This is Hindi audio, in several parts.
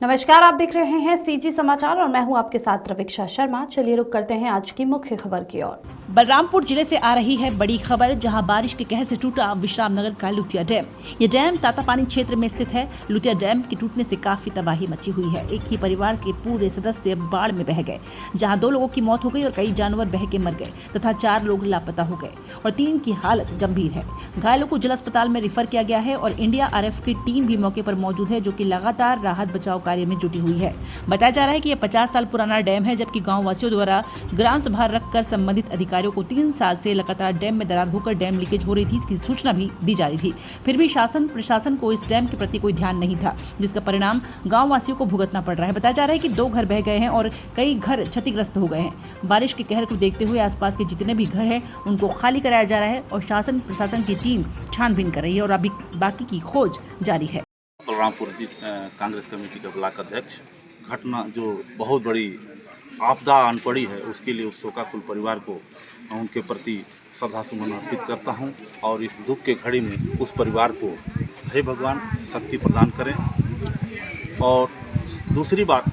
नमस्कार, आप देख रहे हैं सीजी समाचार और मैं हूं आपके साथ प्रवीक्षा शर्मा। चलिए रुक करते हैं आज की मुख्य खबर की ओर। बलरामपुर जिले से आ रही है बड़ी खबर, जहां बारिश के कहर से टूटा विश्रामनगर का लुटिया डैम। ये डैम तातापानी क्षेत्र में स्थित है। लुटिया डैम के टूटने से काफी तबाही मची हुई है। एक ही परिवार के पूरे सदस्य बाढ़ में बह गए, जहां 2 लोगों की मौत हो गई और कई जानवर बह के मर गए तथा 4 लोग लापता हो गए और 3 की हालत गंभीर है। घायलों को जिला अस्पताल में रिफर किया गया है और NDRF की टीम भी मौके पर मौजूद है, जो कि लगातार राहत बचाव कार्य में जुटी हुई है। बताया जा रहा है कि यह 50 साल पुराना डैम है, जबकि गाँव वासियों द्वारा ग्राम सभा रखकर संबंधित अधिकारियों को 3 साल से लगातार डैम में दरार होकर डैम लीकेज हो रही थी, इसकी सूचना भी दी जा रही थी। फिर भी शासन प्रशासन को इस डैम के प्रति कोई ध्यान नहीं था, जिसका परिणाम गांव वासियों को भुगतना पड़ रहा है। बताया जा रहा है कि 2 घर बह गए हैं और कई घर क्षतिग्रस्त हो गए हैं। बारिश के कहर को देखते हुए आसपास के जितने भी घर हैं उनको खाली कराया जा रहा है और शासन प्रशासन की टीम छानबीन कर रही है और अभी बाकी की खोज जारी है। बलरामपुर कांग्रेस कमेटी का ब्लॉक अध्यक्ष, घटना जो बहुत बड़ी आपदा आन पड़ी है, उसके लिए उस शोकाकुल परिवार को उनके प्रति श्रद्धासुमन अर्पित करता हूं और इस दुख के घड़ी में उस परिवार को हे भगवान शक्ति प्रदान करें। और दूसरी बात,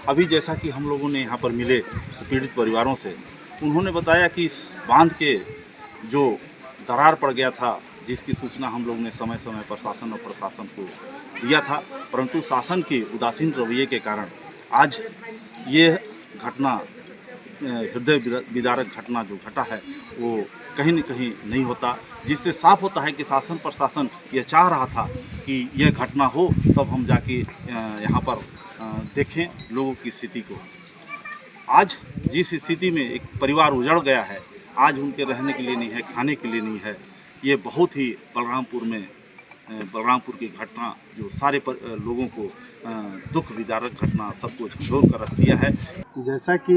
अभी जैसा कि हम लोगों ने यहाँ पर मिले पीड़ित परिवारों से, उन्होंने बताया कि इस बांध के जो दरार पड़ गया था, जिसकी सूचना हम लोग ने समय समय पर शासन और प्रशासन को दिया था, परंतु शासन के उदासीन रवैये के कारण आज ये घटना, हृदय विदारक घटना जो घटा है, वो कहीं न कहीं नहीं होता, जिससे साफ होता है कि शासन प्रशासन ये चाह रहा था कि यह घटना हो, तब हम जाके यहाँ पर देखें लोगों की स्थिति को। आज जिस स्थिति में एक परिवार उजड़ गया है, आज उनके रहने के लिए नहीं है, खाने के लिए नहीं है, ये बहुत ही बलरामपुर की घटना जो सारे लोगों को दुख विदारक घटना सबको झंझोर कर रख दिया है। जैसा कि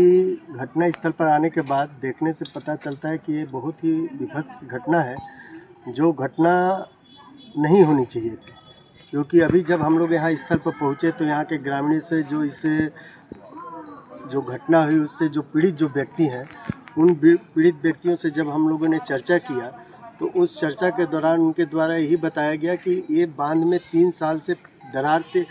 घटना स्थल पर आने के बाद देखने से पता चलता है कि ये बहुत ही विभत्स घटना है, जो घटना नहीं होनी चाहिए थी। क्योंकि अभी जब हम लोग यहाँ स्थल पर पहुँचे तो यहाँ के ग्रामीण से जो घटना हुई उससे जो पीड़ित जो व्यक्ति हैं, उन पीड़ित व्यक्तियों से जब हम लोगों ने चर्चा किया तो उस चर्चा के दौरान उनके द्वारा यही बताया गया कि ये बांध में 3 साल से दरार से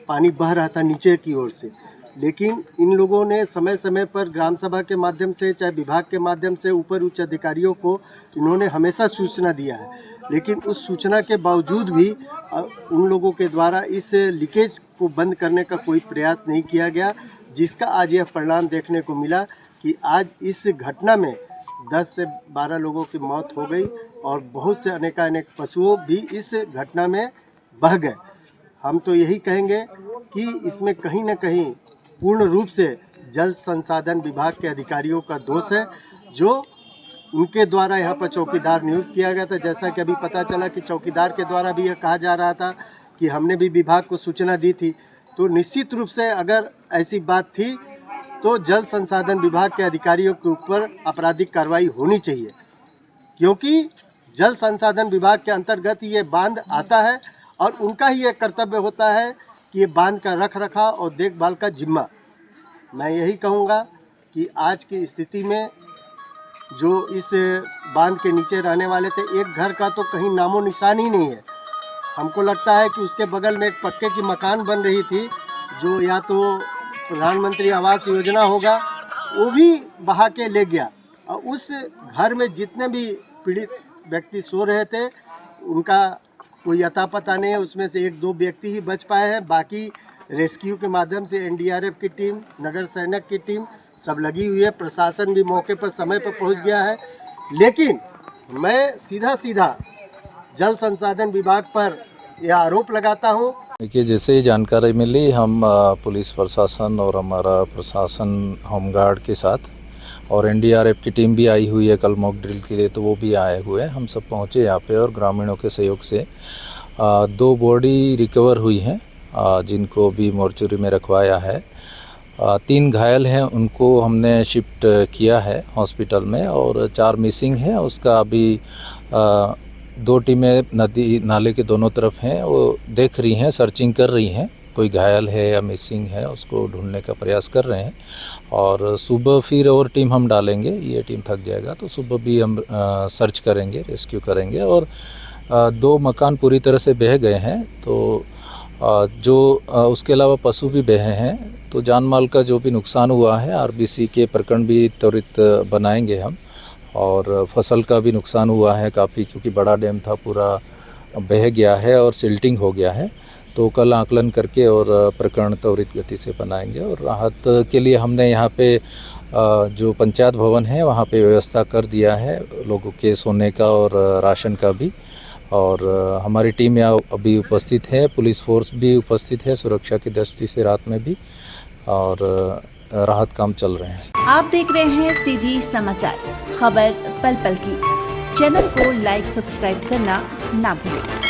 पानी बह रहा था नीचे की ओर से, लेकिन इन लोगों ने समय समय पर ग्राम सभा के माध्यम से, चाहे विभाग के माध्यम से, ऊपर उच्च अधिकारियों को इन्होंने हमेशा सूचना दिया है, लेकिन उस सूचना के बावजूद भी उन लोगों के द्वारा इस लीकेज को बंद करने का कोई प्रयास नहीं किया गया, जिसका आज यह परिणाम देखने को मिला कि आज इस घटना में 10 से 12 लोगों की मौत हो गई और बहुत से अनेकानेक पशुओं भी इस घटना में बह गए। हम तो यही कहेंगे कि इसमें कहीं न कहीं पूर्ण रूप से जल संसाधन विभाग के अधिकारियों का दोष है, जो उनके द्वारा यहाँ पर चौकीदार नियुक्त किया गया था। जैसा कि अभी पता चला कि चौकीदार के द्वारा भी यह कहा जा रहा था कि हमने भी विभाग को सूचना दी थी, तो निश्चित रूप से अगर ऐसी बात थी तो जल संसाधन विभाग के अधिकारियों के ऊपर आपराधिक कार्रवाई होनी चाहिए, क्योंकि जल संसाधन विभाग के अंतर्गत ये बांध आता है और उनका ही एक कर्तव्य होता है कि ये बांध का रख रखाव और देखभाल का जिम्मा। मैं यही कहूँगा कि आज की स्थिति में जो इस बांध के नीचे रहने वाले थे, एक घर का तो कहीं नामो निशान ही नहीं है। हमको लगता है कि उसके बगल में एक पक्के की मकान बन रही थी, जो या तो प्रधानमंत्री आवास योजना होगा, वो भी बहा के ले गया। और उस घर में जितने भी पीड़ित व्यक्ति सो रहे थे, उनका कोई अता पता नहीं है। उसमें से 1-2 व्यक्ति ही बच पाए हैं, बाकी रेस्क्यू के माध्यम से NDRF की टीम, नगर सैनिक की टीम सब लगी हुई है। प्रशासन भी मौके पर समय पर पहुंच गया है, लेकिन मैं सीधा जल संसाधन विभाग पर यह आरोप लगाता हूं। देखिए, जैसे ही जानकारी मिली, हम पुलिस प्रशासन और हमारा प्रशासन होमगार्ड के साथ और NDRF की टीम भी आई हुई है कल मॉक ड्रिल के लिए, तो वो भी आए हुए हैं। हम सब पहुँचे यहाँ पे और ग्रामीणों के सहयोग से 2 बॉडी रिकवर हुई हैं, जिनको भी मोर्चरी में रखवाया है। 3 घायल हैं, उनको हमने शिफ्ट किया है हॉस्पिटल में, और 4 मिसिंग हैं। उसका अभी 2 टीमें नदी नाले के दोनों तरफ हैं, वो देख रही हैं, सर्चिंग कर रही हैं, कोई घायल है या मिसिंग है उसको ढूंढने का प्रयास कर रहे हैं। और सुबह फिर और टीम हम डालेंगे, ये टीम थक जाएगा तो सुबह भी हम सर्च करेंगे, रेस्क्यू करेंगे। और 2 मकान पूरी तरह से बह गए हैं, तो उसके अलावा पशु भी बहे हैं, तो जान माल का जो भी नुकसान हुआ है आरबीसी के प्रकरण भी त्वरित बनाएंगे हम। और फसल का भी नुकसान हुआ है काफ़ी, क्योंकि बड़ा डैम था, पूरा बह गया है और सिल्टिंग हो गया है। तो कल आकलन करके और प्रकरण त्वरित गति से बनाएंगे। और राहत के लिए हमने यहाँ पे जो पंचायत भवन है वहाँ पे व्यवस्था कर दिया है लोगों के सोने का और राशन का भी। और हमारी टीम यहाँ अभी उपस्थित है, पुलिस फोर्स भी उपस्थित है सुरक्षा की दृष्टि से रात में भी, और राहत काम चल रहे हैं। आप देख रहे हैं सीजी समाचार, खबर पल पल की। चैनल को लाइक सब्सक्राइब करना ना भूलें।